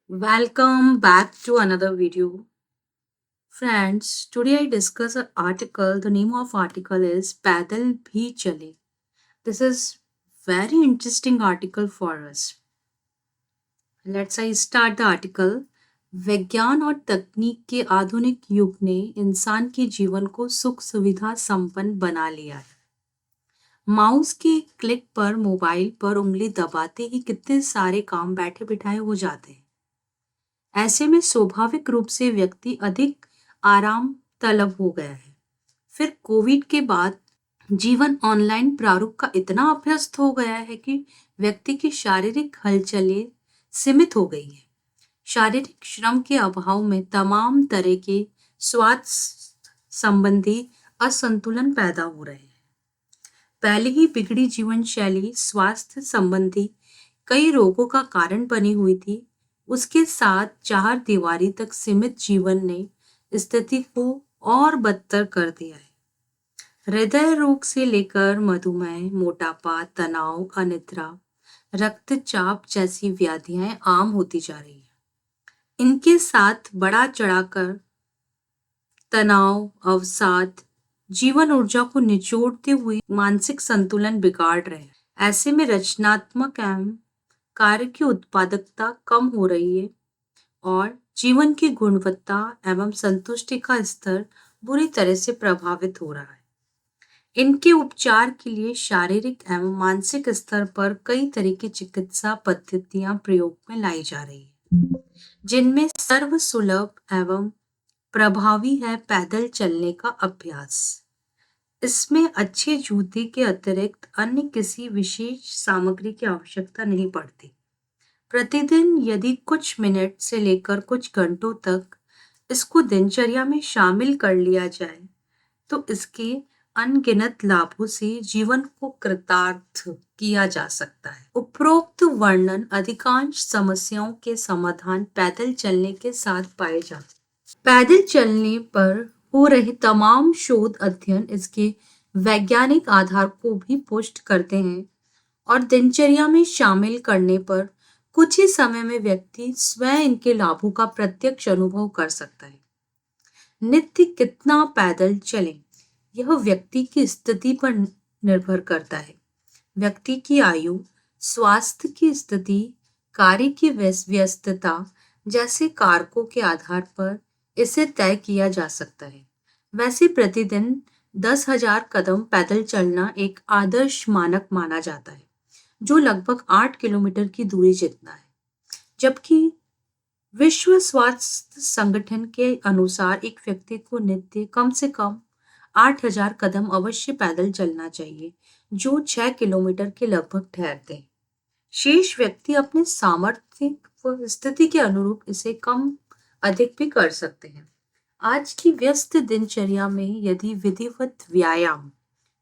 Welcome back to another video. Friends, today I discuss an article. The name of article is Paddle Bhi Chale. This is very interesting article for us. Let's I start the article. विज्ञान और तकनीक के आधुनिक युग ने इंसान के जीवन को सुख सुविधा संपन्न बना लिया है। माउस के क्लिक पर मोबाइल पर उंगली दबाते ही कितने सारे काम बैठे बिठाए हो जाते हैं। ऐसे में स्वाभाविक रूप से व्यक्ति अधिक आराम तलब हो गया है। फिर कोविड के बाद जीवन ऑनलाइन प्रारूप का इतना अभ्यस्त हो गया है कि व्यक्ति की शारीरिक हलचलें सीमित हो गई है। शारीरिक श्रम के अभाव में तमाम तरह के स्वास्थ्य संबंधी असंतुलन पैदा हो रहे हैं। पहले ही बिगड़ी जीवन शैली स्वास्थ्य संबंधी कई रोगों का कारण बनी हुई थी। उसके साथ चार दीवारी तक सीमित जीवन ने स्थिति को और बदतर कर दिया है। हृदय रोग से लेकर मधुमेह, मोटापा, तनाव, अनिद्रा, रक्तचाप जैसी व्याधियां आम होती जा रही है। इनके साथ बढ़ा चढ़ाकर तनाव, अवसाद जीवन ऊर्जा को निचोड़ते हुए मानसिक संतुलन बिगाड़ रहे हैं। ऐसे में रचनात्मक एवं कार्य की उत्पादकता कम हो रही है और जीवन की गुणवत्ता एवं संतुष्टि का स्तर बुरी तरह से प्रभावित हो रहा है। इनके उपचार के लिए शारीरिक एवं मानसिक स्तर पर कई तरह की चिकित्सा पद्धतियां प्रयोग में लाई जा रही है, जिनमें सर्वसुलभ एवं प्रभावी है पैदल चलने का अभ्यास। इसमें अच्छे जूते के अतिरिक्त अन्य किसी विशेष सामग्री की आवश्यकता नहीं पड़ती। प्रतिदिन यदि कुछ मिनट से लेकर कुछ घंटों तक इसको दिनचर्या में शामिल कर लिया जाए तो इसके अनगिनत लाभों से जीवन को कृतार्थ किया जा सकता है। उपरोक्त वर्णन अधिकांश समस्याओं के समाधान पैदल चलने के साथ पाए जाते हैं। पैदल चलने पर हो रहे तमाम शोध अध्ययन इसके वैज्ञानिक आधार को भी पुष्ट करते हैं और दिनचर्या में शामिल करने पर कुछ ही समय में व्यक्ति स्वयं इनके लाभों का प्रत्यक्ष अनुभव कर सकता है। नित्य कितना पैदल चलें, यह व्यक्ति की स्थिति पर निर्भर करता है। व्यक्ति की आयु, स्वास्थ्य की स्थिति, कार्य की व्यस्तता जैसे कारकों के आधार पर इसे तय किया जा सकता है। वैसे प्रतिदिन 10,000 कदम पैदल चलना एक आदर्श मानक माना जाता है, जो लगभग 8 किलोमीटर की दूरी जितना है। जबकि विश्व स्वास्थ्य संगठन के अनुसार एक व्यक्ति को नित्य कम से कम 8,000 कदम अवश्य पैदल चलना चाहिए, जो 6 किलोमीटर के लगभग ठहरते हैं। शेष व्यक्ति अपने सामर्थ्य व स्थिति के अनुरूप इसे कम अधिक भी कर सकते हैं। आज की व्यस्त दिनचर्या में यदि विधिवत व्यायाम,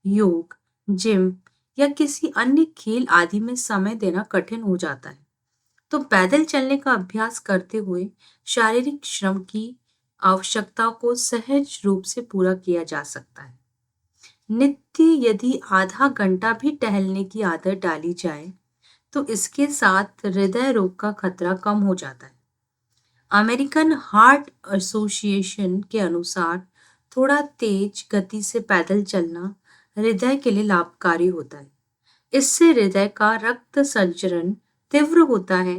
योग, जिम या किसी अन्य खेल आदि में समय देना कठिन हो जाता है, तो पैदल चलने का अभ्यास करते हुए शारीरिक श्रम की आवश्यकता को सहज रूप से पूरा किया जा सकता है। नित्य यदि आधा घंटा भी टहलने की आदत डाली जाए, तो इसके साथ हृदय रोग का खतरा कम हो जाता है। अमेरिकन हार्ट एसोसिएशन के अनुसार थोड़ा तेज गति से पैदल चलना हृदय के लिए लाभकारी होता है। इससे हृदय का रक्त संचरण तीव्र होता है,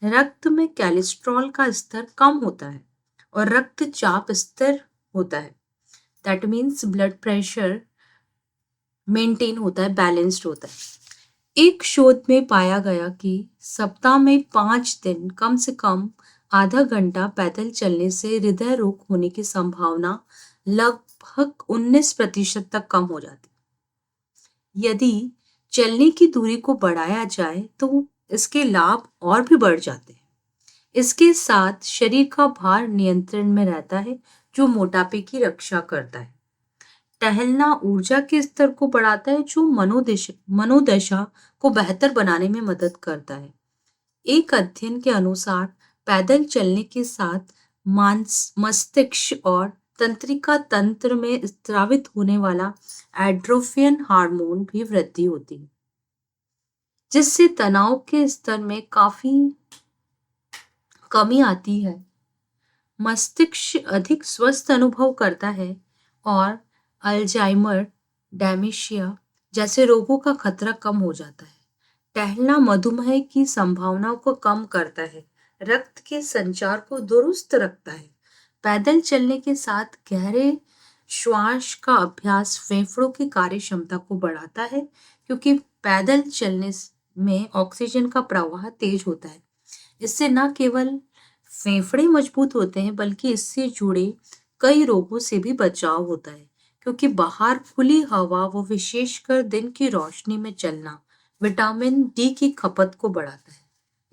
रक्त में कोलेस्ट्रॉल का स्तर कम होता है और रक्तचाप स्थिर होता है। That means blood pressure maintain होता है, बैलेंस्ड होता है। एक शोध में पाया गया कि सप्ताह में 5 दिन कम से कम आधा घंटा पैदल चलने से हृदय रोग होने की संभावना लगभग 19% तक कम हो जाती। यदि चलने की दूरी को बढ़ाया जाए तो इसके लाभ और भी बढ़ जाते हैं। इसके साथ शरीर का भार नियंत्रण में रहता है, जो मोटापे की रक्षा करता है। टहलना ऊर्जा के स्तर को बढ़ाता है, जो मनोदशा को बेहतर बनाने में मदद करता है। एक अध्ययन के अनुसार पैदल चलने के साथ मस्तिष्क और तंत्रिका तंत्र में स्रावित होने वाला एड्रोफिन हार्मोन भी वृद्धि होती है, जिससे तनाव के स्तर में काफी कमी आती है। मस्तिष्क अधिक स्वस्थ अनुभव करता है और अल्जाइमर, डेमेंशिया जैसे रोगों का खतरा कम हो जाता है। टहलना मधुमेह की संभावनाओं को कम करता है, रक्त के संचार को दुरुस्त रखता है। पैदल चलने के साथ गहरे श्वास का अभ्यास फेफड़ों की कार्य क्षमता को बढ़ाता है, क्योंकि पैदल चलने में ऑक्सीजन का प्रवाह तेज होता है। इससे न केवल फेफड़े मजबूत होते हैं, बल्कि इससे जुड़े कई रोगों से भी बचाव होता है, क्योंकि बाहर खुली हवा व विशेषकर दिन की रोशनी में चलना विटामिन डी की खपत को बढ़ाता है।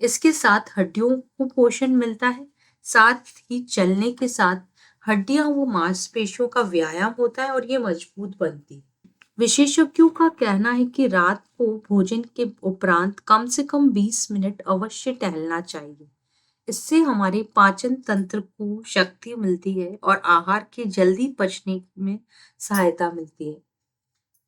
इसके साथ हड्डियों को पोषण मिलता है। साथ ही चलने के साथ हड्डियां व मांसपेशियों का व्यायाम होता है और ये मजबूत बनती है। विशेषज्ञों का कहना है कि रात को भोजन के उपरांत कम से कम 20 मिनट अवश्य टहलना चाहिए। इससे हमारे पाचन तंत्र को शक्ति मिलती है और आहार के जल्दी पचने में सहायता मिलती है।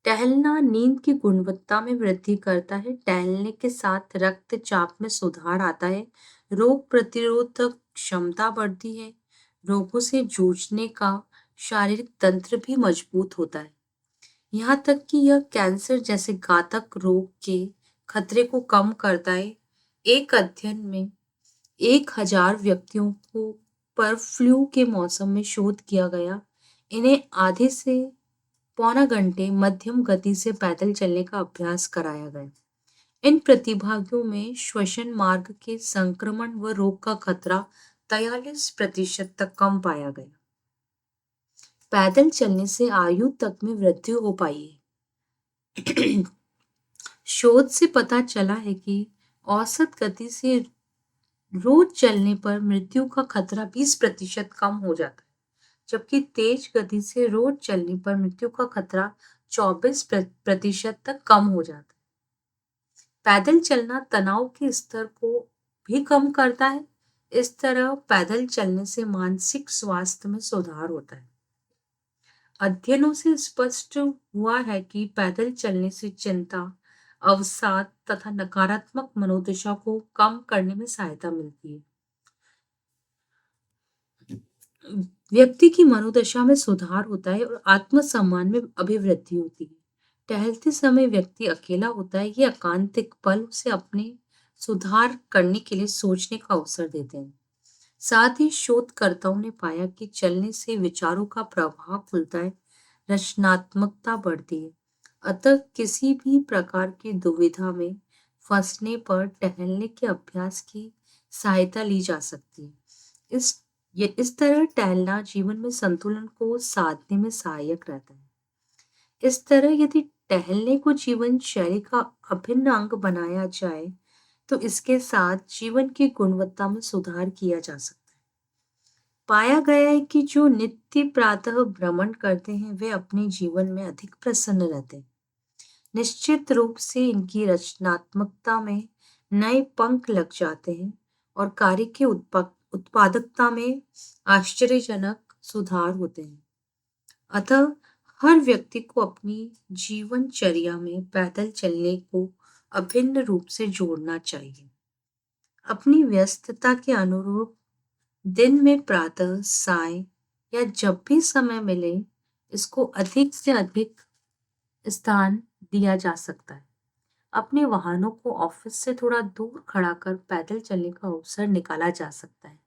टहलना नींद की गुणवत्ता में वृद्धि करता है। टहलने के साथ रक्तचाप में सुधार आता है, रोग प्रतिरोधक क्षमता बढ़ती है, रोगों से जूझने का शारीरिक तंत्र भी मजबूत होता है। यहाँ तक कि यह कैंसर जैसे घातक रोग के खतरे को कम करता है। एक अध्ययन में 1000 व्यक्तियों को पर फ्लू के मौसम में शोध किया गया। इन्हें आधे से पौना घंटे मध्यम गति से पैदल चलने का अभ्यास कराया गया। इन प्रतिभागियों में श्वसन मार्ग के संक्रमण व रोग का खतरा 43% तक कम पाया गया। पैदल चलने से आयु तक में वृद्धि हो पाई है। शोध से पता चला है कि औसत गति से रोज चलने पर मृत्यु का खतरा 20% कम हो जाता है, जबकि तेज गति से रोज चलने पर मृत्यु का खतरा 24% तक कम हो जाता है। पैदल चलना तनाव के स्तर को भी कम करता है। इस तरह पैदल चलने से मानसिक स्वास्थ्य में सुधार होता है। अध्ययनों से स्पष्ट हुआ है कि पैदल चलने से चिंता, अवसाद तथा नकारात्मक मनोदशा को कम करने में सहायता मिलती है। व्यक्ति की मनोदशा में सुधार होता है और आत्मसम्मान में अभिवृद्धि होती है। टहलते समय व्यक्ति अकेला होता है। ये एकांतिक पल उसे अपने सुधार करने के लिए सोचने का अवसर देते हैं। साथ ही शोधकर्ताओं ने पाया कि चलने से विचारों का प्रवाह खुलता है, रचनात्मकता बढ़ती है। अतः किसी भी प्रकार की दुविधा में फंसने पर टहलने के अभ्यास की सहायता ली जा सकती है। इस तरह टहलना जीवन में संतुलन को साधने में सहायक रहता है। इस तरह यदि टहलने को जीवन शैली का अभिन्न अंग बनाया जाए, तो इसके साथ जीवन की गुणवत्ता में सुधार किया जा सकता है। पाया गया है कि जो नित्य प्रातः भ्रमण करते हैं, वे अपने जीवन में अधिक प्रसन्न रहते हैं। निश्चित रूप से इनकी रचनात्मकता में नए पंख लग जाते हैं और कार्य की उत्पादकता में आश्चर्यजनक सुधार होते हैं। अतः हर व्यक्ति को अपनी जीवनचर्या में पैदल चलने को अभिन्न रूप से जोड़ना चाहिए। अपनी व्यस्तता के अनुरूप दिन में प्रातः, साय या जब भी समय मिले, इसको अधिक से अधिक स्थान दिया जा सकता है। अपने वाहनों को ऑफिस से थोड़ा दूर खड़ा कर पैदल चलने का अवसर निकाला जा सकता है।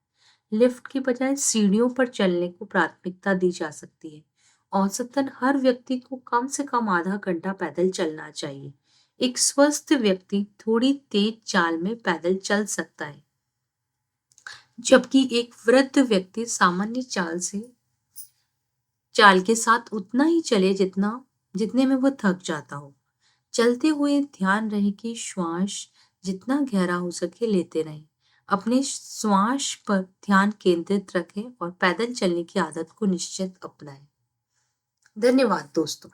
लिफ्ट की बजाय सीढ़ियों पर चलने को प्राथमिकता दी जा सकती है। औसतन हर व्यक्ति को कम से कम आधा घंटा पैदल चलना चाहिए। एक स्वस्थ व्यक्ति थोड़ी तेज चाल में पैदल चल सकता है, जबकि एक वृद्ध व्यक्ति सामान्य चाल के साथ उतना ही चले जितने में वो थक जाता हो। चलते हुए ध्यान रहे कि श्वास जितना गहरा हो सके लेते रहें। अपने श्वास पर ध्यान केंद्रित रखें और पैदल चलने की आदत को निश्चित अपनाएं। धन्यवाद दोस्तों।